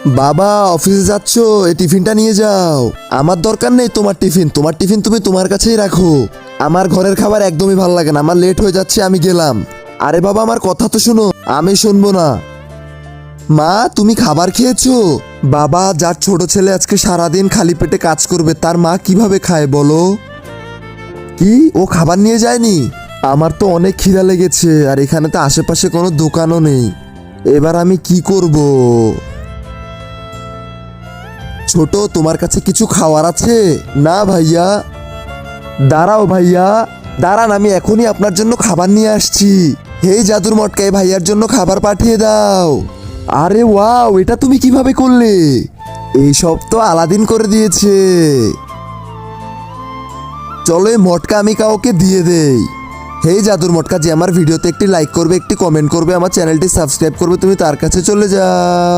বাবা অফিসে যাচ্ছ, এই টিফিনটা নিয়ে যাও। আমার দরকার নেই তোমার টিফিন, তোমার টিফিন তুমি তোমার কাছেই রাখো। আমার ঘরের খাবার একদমই ভালো লাগে না, আমার লেট হয়ে যাচ্ছে, আমি গেলাম। আরে বাবা আমার কথা তো শোনো। আমি শুনবো না। মা তুমি খাবার খেয়েছো? বাবা, যার ছোট ছেলে আজকে সারাদিন খালি পেটে কাজ করবে তার মা কিভাবে খায় বলো? কি ও খাবার নিয়ে যায়নি? আমার তো অনেক খিদা লেগেছে, আর এখানে তো আশেপাশে কোনো দোকানও নেই। এবার আমি কি করব? ছোট, তোমার কাছে কিছু খাওয়ার আছে? না ভাইয়া। দাঁড়াও ভাইয়া, দাঁড়ান, আমি এখনই আপনার জন্য খাবার নিয়ে আসছি। হেই জাদুর মটকায় ভাইয়ার জন্য খাবার পাঠিয়ে দাও। আরে ওয়াও, এটা তুমি কিভাবে করলে? এইসব তো আলাদিন করে দিয়েছে। চলো এই মটকা আমি কাউকে দিয়ে দেই। হেই জাদুর মটকা, যে আমার ভিডিওতে একটি লাইক করবে, একটি কমেন্ট করবে, আমার চ্যানেলটি সাবস্ক্রাইব করবে, তুমি তার কাছে চলে যাও।